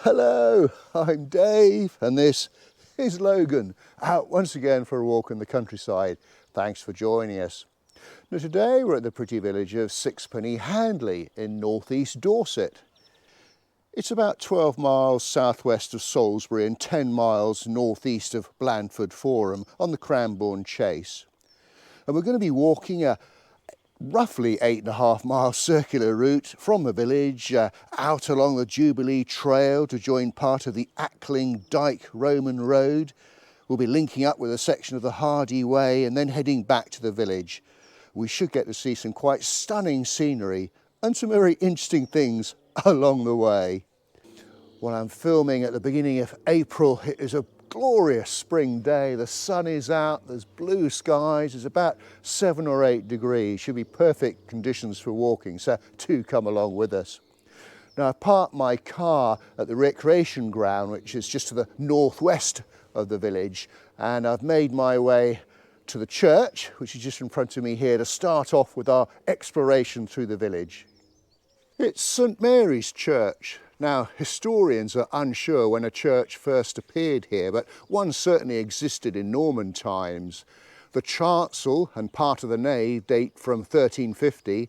Hello, I'm Dave and this is Logan, out once again for a walk in the countryside. Thanks for joining us. Now today we're at the pretty village of Sixpenny Handley in northeast Dorset. It's about 12 miles southwest of Salisbury and 10 miles northeast of Blandford Forum on the Cranbourne Chase. And we're going to be walking a roughly 8.5 mile circular route from the village out along the Jubiliee Trail to join part of the Ackling Dyke Roman road. We'll be linking up with a section of the Hardy Way and then heading back to the village. We should get to see some quite stunning scenery and some very interesting things along the way. Well, I'm filming at the beginning of April. It is a glorious spring day. The sun is out, there's blue skies, it's about 7 or 8 degrees. Should be perfect conditions for walking, so do come along with us. Now, I parked my car at the recreation ground, which is just to the northwest of the village, and I've made my way to the church, which is just in front of me here, to start off with our exploration through the village. It's St Mary's Church. Now, historians are unsure when a church first appeared here, but one certainly existed in Norman times. The chancel and part of the nave date from 1350.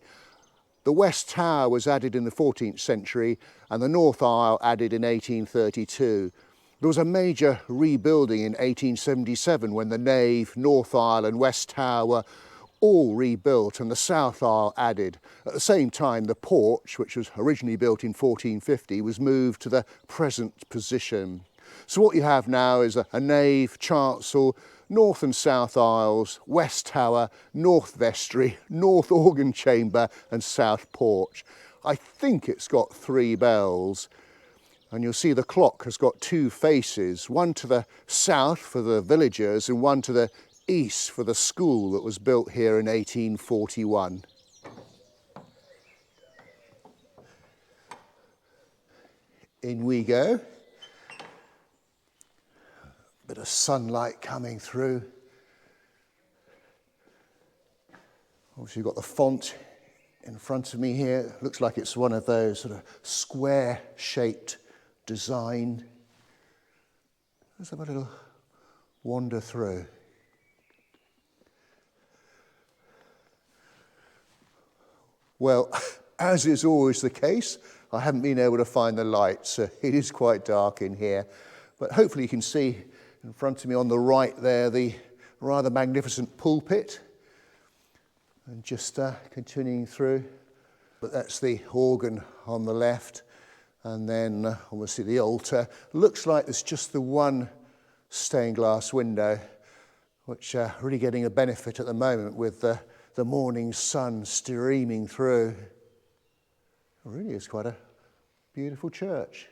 The west tower was added in the 14th century and the north aisle added in 1832. There was a major rebuilding in 1877 when the nave, north aisle and west tower were all rebuilt and the south aisle added. At the same time, the porch, which was originally built in 1450, was moved to the present position. So what you have now is a nave, chancel, north and south aisles, west tower, north vestry, north organ chamber and south porch. I think it's got 3 bells. And you'll see the clock has got 2 faces, one to the south for the villagers and one to the east for the school that was built here in 1841. In we go. Bit of sunlight coming through. Obviously you've got the font in front of me here. Looks like it's one of those sort of square shaped design. Let's have a little wander through. Well, as is always the case, I haven't been able to find the light, so it is quite dark in here. But hopefully you can see in front of me on the right there the rather magnificent pulpit. And just continuing through, but that's the organ on the left. And then obviously the altar. Looks like there's just the one stained glass window, which really getting a benefit at the moment with the morning sun streaming through. It really is quite a beautiful church.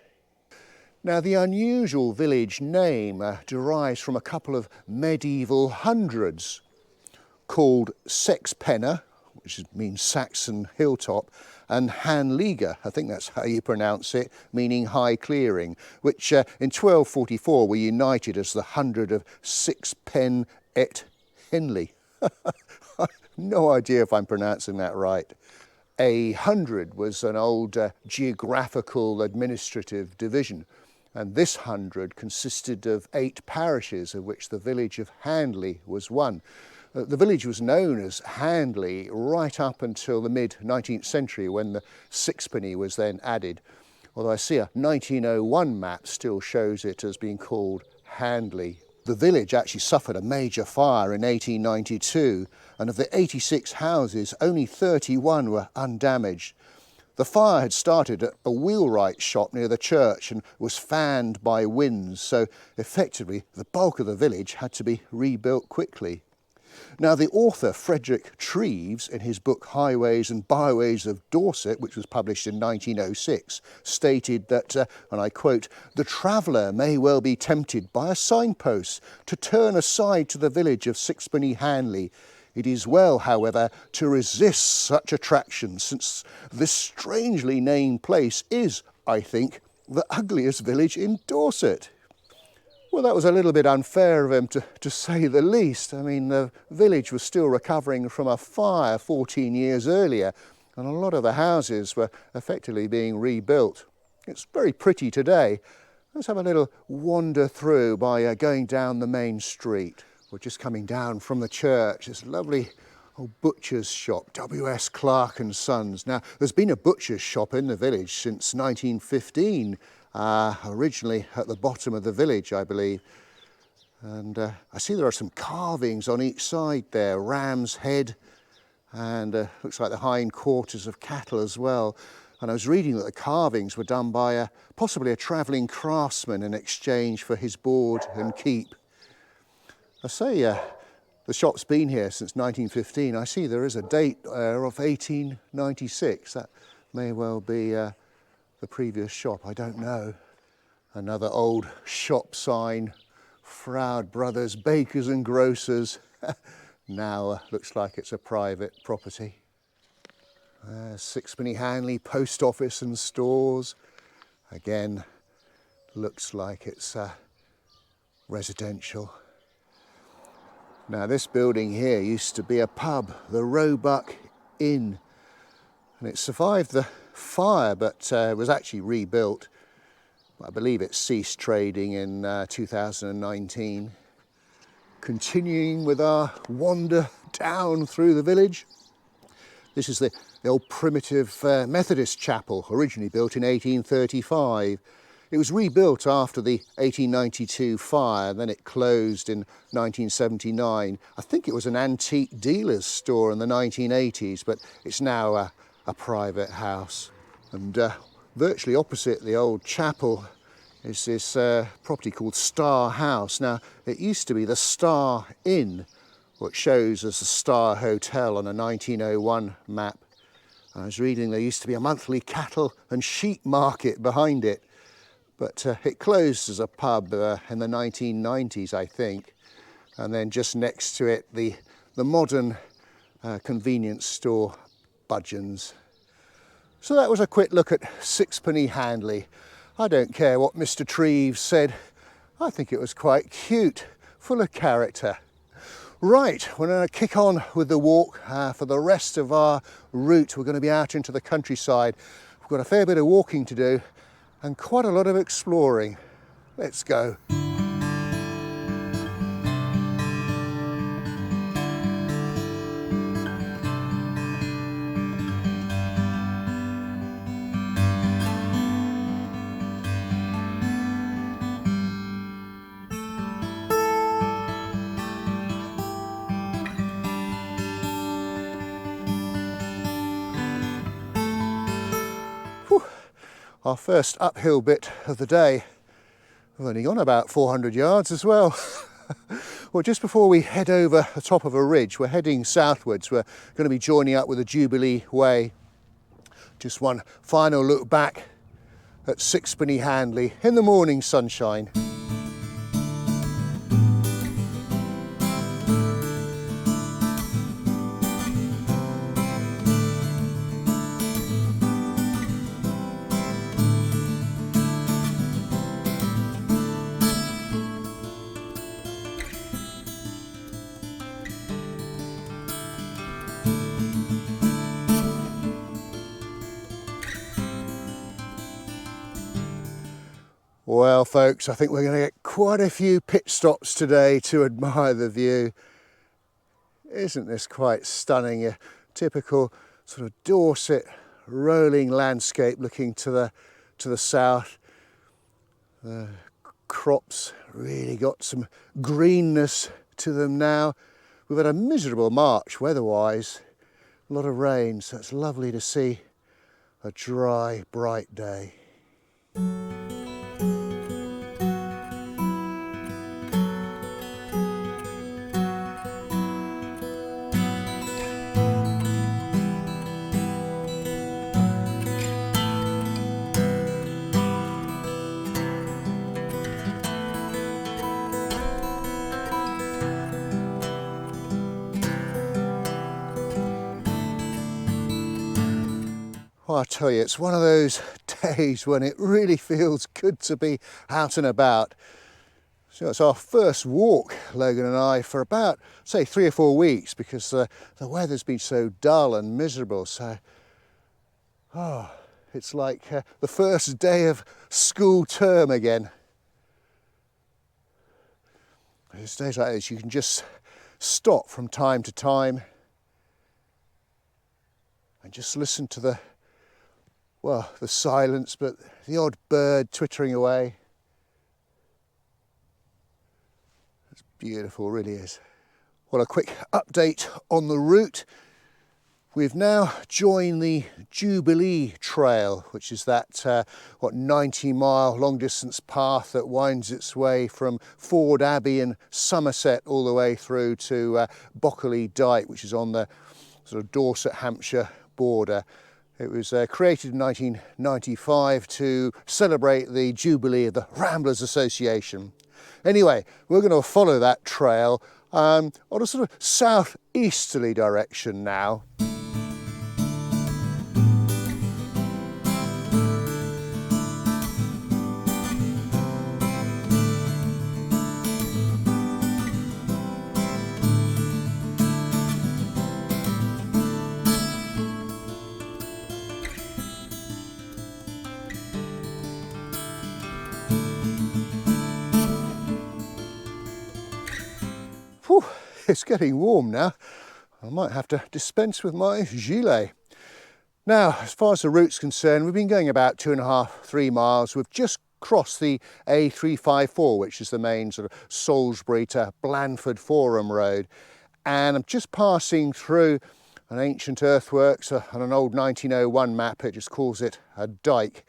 Now, the unusual village name derives from a couple of medieval hundreds called Sixpenny, which means Saxon hilltop, and Handley, I think that's how you pronounce it, meaning high clearing, which in 1244 were united as the hundred of Sixpenny Handley. No idea if I'm pronouncing that right. A hundred was an old geographical administrative division, and this hundred consisted of 8 parishes, of which the village of Handley was one. The village was known as Handley right up until the mid-19th century when the sixpenny was then added, although I see a 1901 map still shows it as being called Handley. The village actually suffered a major fire in 1892, and of the 86 houses, only 31 were undamaged. The fire had started at a wheelwright shop near the church and was fanned by winds, so effectively the bulk of the village had to be rebuilt quickly. Now, the author Frederick Treves, in his book Highways and Byways of Dorset, which was published in 1906, stated that, and I quote, "The traveller may well be tempted by a signpost to turn aside to the village of Sixpenny Handley. It is well, however, to resist such attractions, since this strangely named place is, I think, the ugliest village in Dorset." Well, that was a little bit unfair of him, to say the least. I mean, the village was still recovering from a fire 14 years earlier, and a lot of the houses were effectively being rebuilt. It's very pretty today. Let's have a little wander through by going down the main street. We're just coming down from the church. This lovely old butcher's shop, W.S. Clark and Sons. Now, there's been a butcher's shop in the village since 1915, originally at the bottom of the village, I believe. And I see there are some carvings on each side there, ram's head, and looks like the hind quarters of cattle as well. And I was reading that the carvings were done by possibly a travelling craftsman in exchange for his board and keep. I say the shop's been here since 1915. I see there is a date of 1896. That may well be the previous shop, I don't know. Another old shop sign, Froud Brothers, Bakers and Grocers. Now looks like it's a private property. Sixpenny Handley Post Office and Stores. Again, looks like it's residential. Now this building here used to be a pub, the Roebuck Inn, and it survived the fire but was actually rebuilt. I believe it ceased trading in 2019. Continuing with our wander down through the village. This is the old primitive Methodist chapel, originally built in 1835. It was rebuilt after the 1892 fire, then it closed in 1979. I think it was an antique dealer's store in the 1980s, but it's now a private house. And virtually opposite the old chapel is this property called Star House. Now, it used to be the Star Inn, which shows as the Star Hotel on a 1901 map. I was reading there used to be a monthly cattle and sheep market behind it, but it closed as a pub in the 1990s, I think. And then just next to it, the modern convenience store, Budgeon's. So that was a quick look at Sixpenny Handley. I don't care what Mr. Treves said. I think it was quite cute, full of character. Right, we're going to kick on with the walk. For the rest of our route, we're going to be out into the countryside. We've got a fair bit of walking to do and quite a lot of exploring. Let's go. Our first uphill bit of the day. We've only gone about 400 yards as well. Well, just before we head over the top of a ridge, we're heading southwards. We're going to be joining up with the Jubilee Way. Just one final look back at Sixpenny Handley in the morning sunshine. Well, folks, I think we're going to get quite a few pit stops today to admire the view. Isn't this quite stunning? A typical sort of Dorset rolling landscape looking to the south. The crops really got some greenness to them now. We've had a miserable March weather-wise, a lot of rain, so it's lovely to see a dry, bright day. Well, I tell you, it's one of those days when it really feels good to be out and about. So it's our first walk, Logan and I, for about, say, 3 or 4 weeks because the weather's been so dull and miserable. So, It's like the first day of school term again. There's days like this you can just stop from time to time and just listen to the silence, but the odd bird twittering away. It's beautiful, it really is. Well, a quick update on the route. We've now joined the Jubiliee Trail, which is that 90-mile long-distance path that winds its way from Ford Abbey in Somerset all the way through to Oakley Dyke, which is on the sort of Dorset, Hampshire border. It was created in 1995 to celebrate the Jubilee of the Ramblers Association. Anyway, we're going to follow that trail on a sort of southeasterly direction now. Whew, it's getting warm now. I might have to dispense with my gilet. Now, as far as the route's concerned, we've been going about 2.5–3 miles. We've just crossed the A354, which is the main sort of Salisbury to Blandford Forum road. And I'm just passing through an ancient earthworks on an old 1901 map. It just calls it a dyke.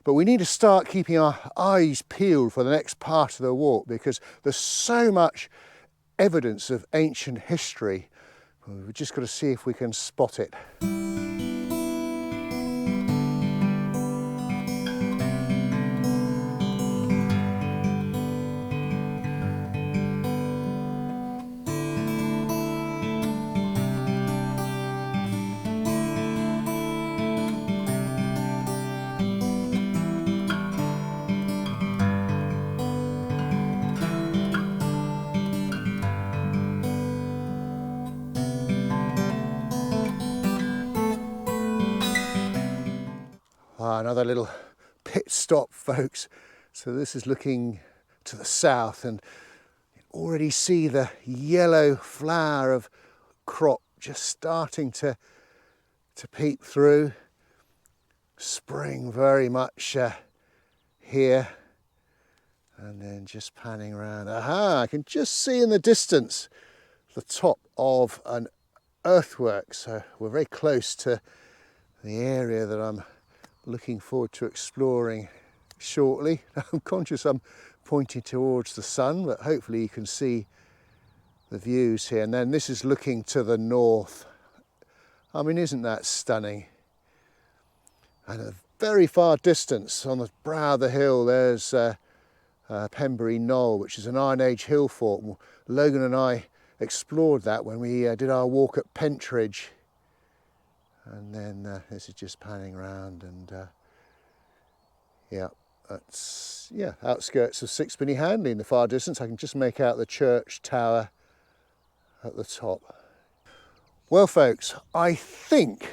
But we need to start keeping our eyes peeled for the next part of the walk because there's so much evidence of ancient history. We've just got to see if we can spot it. Another little pit stop, folks. So this is looking to the south, and you already see the yellow flower of crop just starting to peep through. Spring very much here. And then just panning around. Aha, I can just see in the distance the top of an earthwork. So we're very close to the area that I'm looking forward to exploring shortly. I'm conscious I'm pointing towards the sun, but hopefully you can see the views here. And then this is looking to the north. I mean, isn't that stunning? And a very far distance on the brow of the hill, there's Pembury Knoll, which is an Iron Age hill fort. Logan and I explored that when we did our walk at Pentridge. And then this is just panning around, and that's outskirts of Sixpenny Handley in the far distance. I can just make out the church tower at the top. Well, folks, I think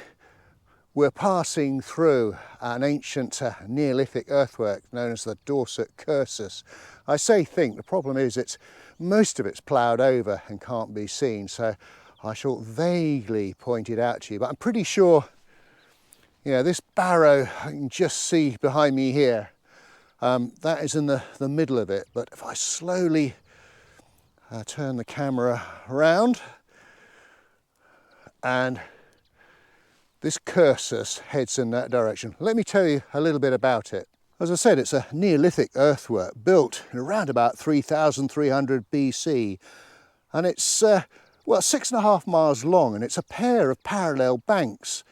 we're passing through an ancient Neolithic earthwork known as the Dorset Cursus. I say think, the problem is most of it's ploughed over and can't be seen, so I shall vaguely point it out to you, but I'm pretty sure, this barrow I can just see behind me here, that is in the middle of it. But if I slowly turn the camera around, and this Cursus heads in that direction. Let me tell you a little bit about it. As I said, it's a Neolithic earthwork built around about 3300 BC, and it's 6.5 miles long, and it's a pair of parallel banks,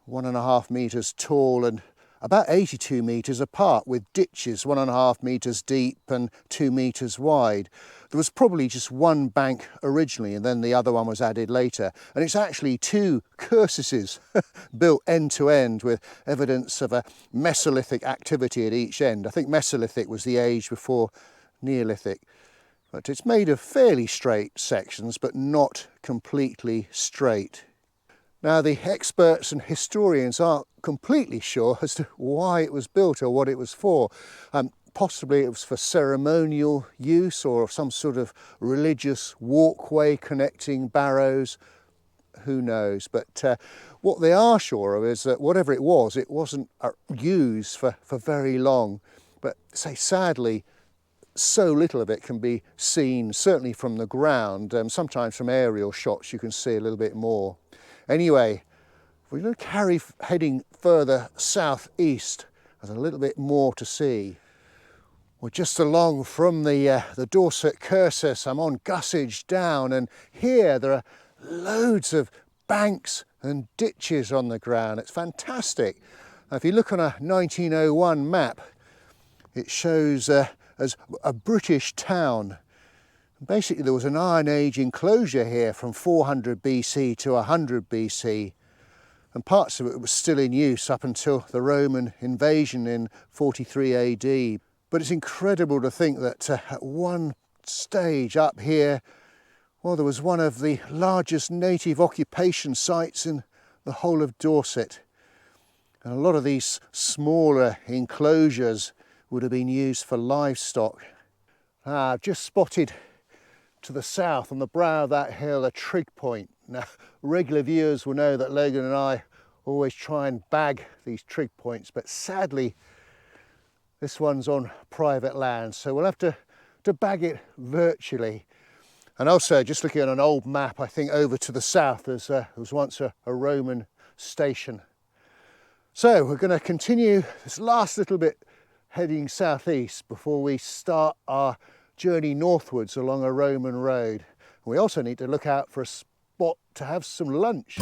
1.5 meters tall and about 82 meters apart, with ditches 1.5 meters deep and 2 meters wide. There was probably just one bank originally, and then the other one was added later. And it's actually two cursuses built end to end, with evidence of a Mesolithic activity at each end. I think Mesolithic was the age before Neolithic. But it's made of fairly straight sections, but not completely straight. Now, the experts and historians aren't completely sure as to why it was built or what it was for. Possibly it was for ceremonial use or some sort of religious walkway connecting barrows. Who knows? But what they are sure of is that whatever it wasn't used for very long. But say, sadly, so little of it can be seen, certainly from the ground. Sometimes from aerial shots you can see a little bit more. Anyway, we're going to carry heading further southeast. There's a little bit more to see. We're just along from the Dorset Cursus. I'm on Gussage Down, and here there are loads of banks and ditches on the ground. It's fantastic. Now, if you look on a 1901 map, it shows as a British town. Basically, there was an Iron Age enclosure here from 400 BC to 100 BC, and parts of it was still in use up until the Roman invasion in 43 AD. But it's incredible to think that at one stage up here, well, there was one of the largest native occupation sites in the whole of Dorset. And a lot of these smaller enclosures would have been used for livestock. I've just spotted to the south on the brow of that hill a trig point. Now, regular viewers will know that Logan and I always try and bag these trig points, but sadly this one's on private land, so we'll have to bag it virtually. And also, just looking at an old map, I think over to the south there was once a Roman station. So we're going to continue this last little bit heading southeast before we start our journey northwards along a Roman road. We also need to look out for a spot to have some lunch.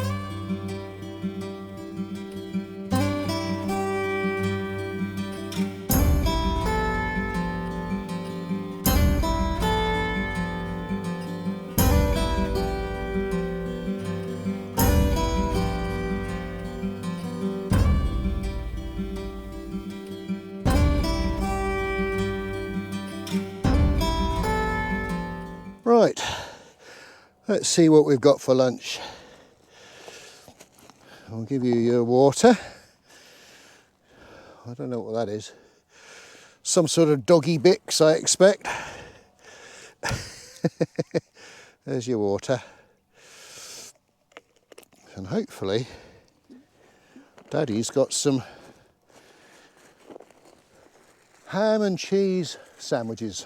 Right, let's see what we've got for lunch. I'll give you your water. I don't know what that is. Some sort of doggy Bix, I expect. There's your water. And hopefully Daddy's got some ham and cheese sandwiches.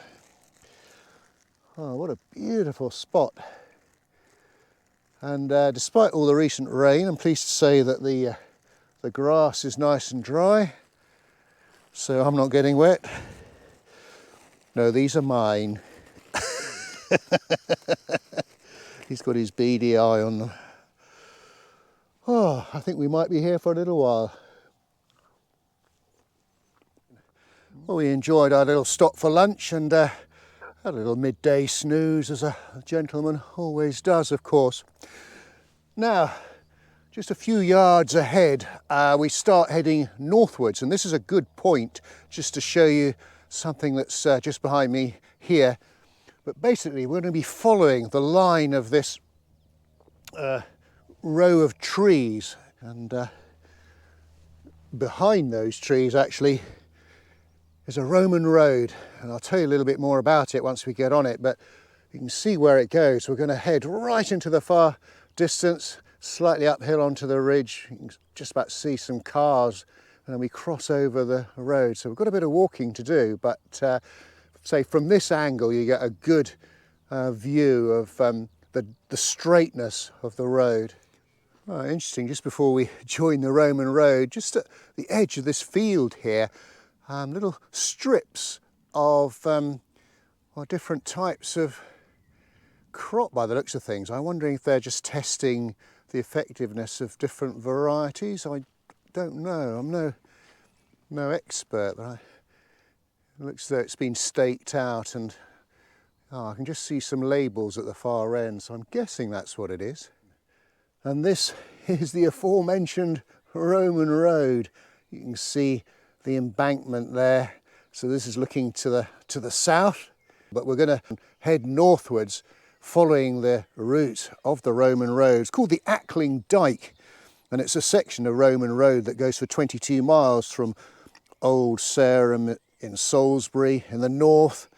Oh, what a beautiful spot. And despite all the recent rain, I'm pleased to say that the grass is nice and dry, so I'm not getting wet. No, these are mine. He's got his beady eye on them. Oh, I think we might be here for a little while. Well, we enjoyed our little stop for lunch and had a little midday snooze, as a gentleman always does, of course. Now, just a few yards ahead, we start heading northwards, and this is a good point just to show you something that's just behind me here. But basically, we're going to be following the line of this row of trees, and behind those trees, actually, is a Roman road, and I'll tell you a little bit more about it once we get on it, but you can see where it goes. We're going to head right into the far distance, slightly uphill onto the ridge. You can just about see some cars, and then we cross over the road. So we've got a bit of walking to do, but say from this angle you get a good view of the straightness of the road. Oh, interesting, just before we join the Roman road, just at the edge of this field here, little strips of different types of crop by the looks of things. I'm wondering if they're just testing the effectiveness of different varieties. I don't know. I'm no expert, but it looks as though it's been staked out, and I can just see some labels at the far end, so I'm guessing that's what it is. And this is the aforementioned Roman road. You can see the embankment there. So this is looking to the south, but we're going to head northwards following the route of the Roman road. It's called the Ackling Dyke, and it's a section of Roman road that goes for 22 miles from Old Sarum in Salisbury in the north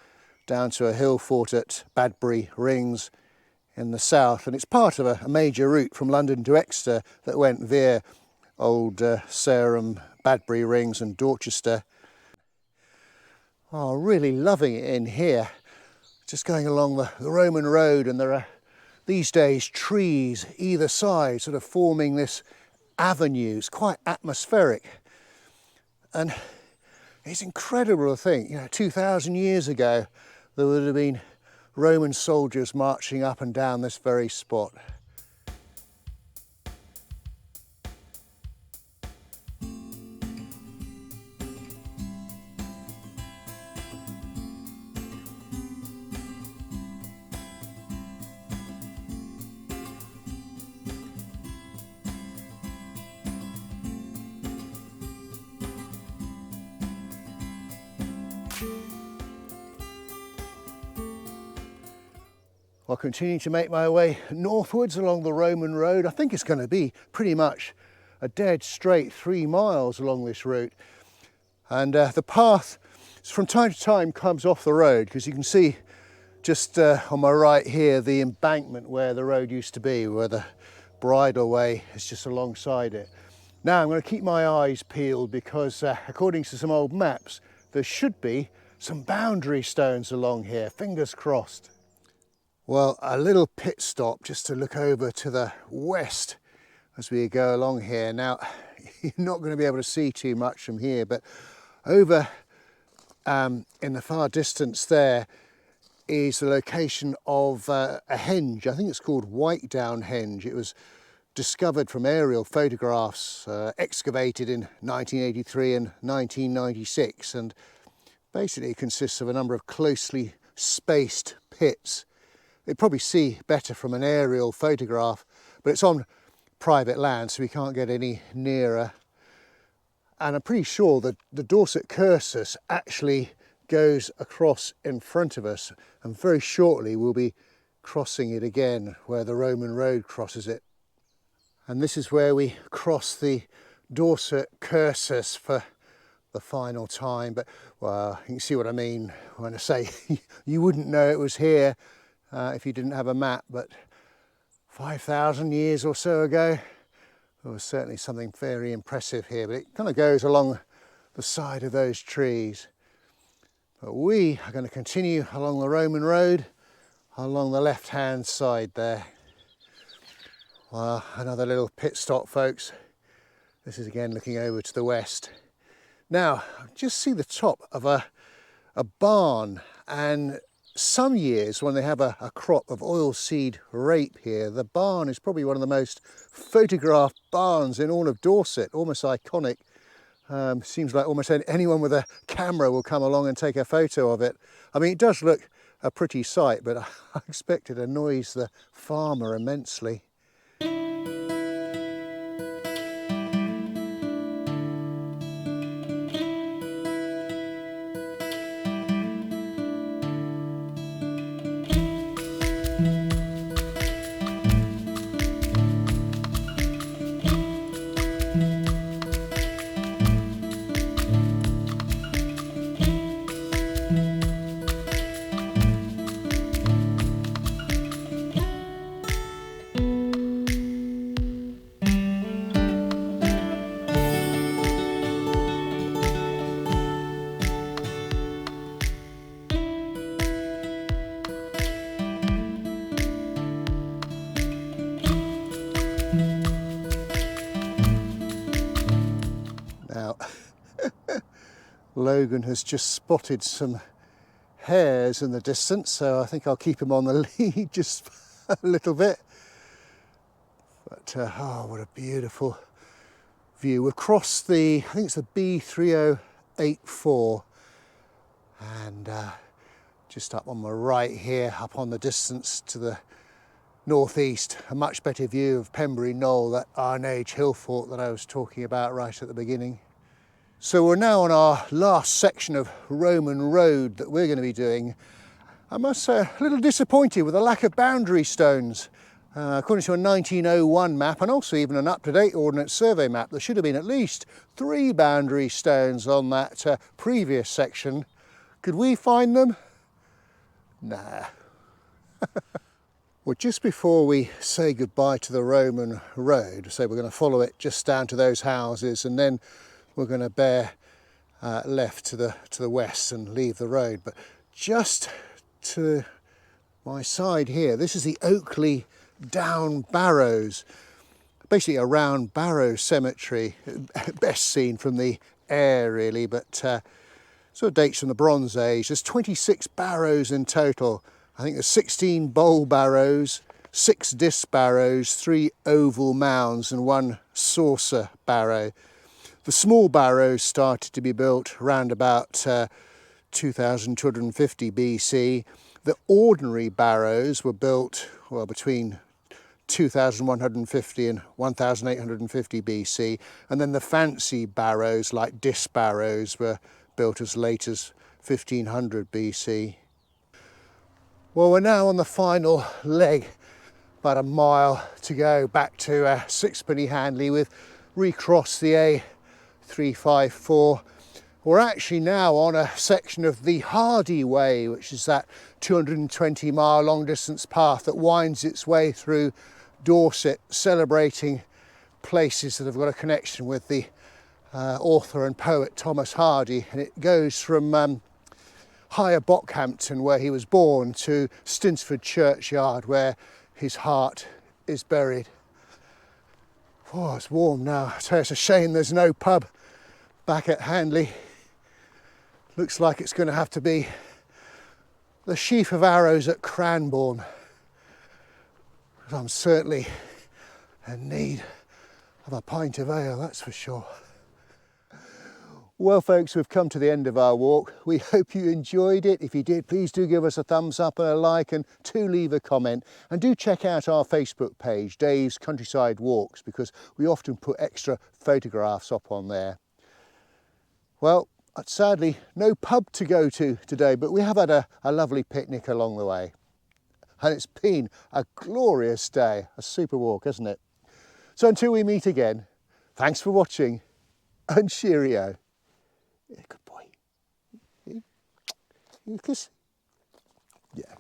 down to a hill fort at Badbury Rings in the south, and it's part of a major route from London to Exeter that went via Old Sarum, Badbury Rings and Dorchester. Oh, really loving it in here. Just going along the Roman road, and there are these days trees either side sort of forming this avenue. It's quite atmospheric, and it's incredible to think, 2,000 years ago there would have been Roman soldiers marching up and down this very spot. I'll continue to make my way northwards along the Roman road. I think it's going to be pretty much a dead straight 3 miles along this route. And the path from time to time comes off the road, because you can see just on my right here the embankment where the road used to be, where the bridleway is just alongside it. Now I'm going to keep my eyes peeled, because according to some old maps there should be some boundary stones along here, fingers crossed. Well, a little pit stop just to look over to the west as we go along here. Now, you're not going to be able to see too much from here, but over in the far distance there is the location of a henge. I think it's called Whippet Down henge. It was discovered from aerial photographs, excavated in 1983 and 1996, and basically it consists of a number of closely spaced pits. You'd probably see better from an aerial photograph, but it's on private land, so we can't get any nearer. And I'm pretty sure that the Dorset Cursus actually goes across in front of us, and very shortly we'll be crossing it again where the Roman road crosses it. And this is where we cross the Dorset Cursus for the final time. But, well, you can see what I mean when I say you wouldn't know it was here if you didn't have a map, but 5,000 years or so ago there was certainly something very impressive here. But it kind of goes along the side of those trees. But we are going to continue along the Roman road along the left hand side there. Well, another little pit stop, folks. This is again looking over to the west. Now just see the top of a barn, and some years when they have a crop of oilseed rape here, the barn is probably one of the most photographed barns in all of Dorset, almost iconic. Seems like almost anyone with a camera will come along and take a photo of it. I mean, it does look a pretty sight, but I expect it annoys the farmer immensely. Now, Logan has just spotted some hares in the distance, so I think I'll keep him on the lead just a little bit. But oh, what a beautiful view. We've crossed the, I think it's the B3084, and just up on the right here, up on the distance to the northeast, a much better view of Pembury Knoll, that Iron Age hill fort that I was talking about right at the beginning. So we're now on our last section of Roman road that we're going to be doing. I must say, a little disappointed with the lack of boundary stones. According to a 1901 map and also even an up-to-date Ordnance Survey map, there should have been at least 3 boundary stones on that previous section. Could we find them? Nah. Well, just before we say goodbye to the Roman road, so we're going to follow it just down to those houses, and then we're going to bear left to the west and leave the road. But just to my side here, this is the Oakley Down Barrows, basically a round barrow cemetery, best seen from the air really, but sort of dates from the Bronze Age. There's 26 barrows in total. I think there's 16 bowl barrows, 6 disc barrows, 3 oval mounds and 1 saucer barrow. The small barrows started to be built around about 2250 BC. The ordinary barrows were built, well, between 2150 and 1850 BC, and then the fancy barrows like disc barrows were built as late as 1500 BC. Well, we're now on the final leg, about a mile to go back to Sixpenny Handley. We've recrossed the A354. We're actually now on a section of the Hardy Way, which is that 220-mile long-distance path that winds its way through Dorset, celebrating places that have got a connection with the author and poet Thomas Hardy. And it goes from Higher Bockhampton, where he was born, to Stinsford Churchyard, where his heart is buried. Oh, it's warm now. So it's a shame there's no pub back at Handley. Looks like it's going to have to be the Sheaf of Arrows at Cranbourne. I'm certainly in need of a pint of ale, that's for sure. Well folks, we've come to the end of our walk. We hope you enjoyed it. If you did, please do give us a thumbs up and a like, and do leave a comment. And do check out our Facebook page, Dave's Countryside Walks, because we often put extra photographs up on there. Well, sadly, no pub to go to today, but we have had a lovely picnic along the way. And it's been a glorious day, a super walk, hasn't it? So until we meet again, thanks for watching, and cheerio. Yeah, good boy. You kiss? Yeah.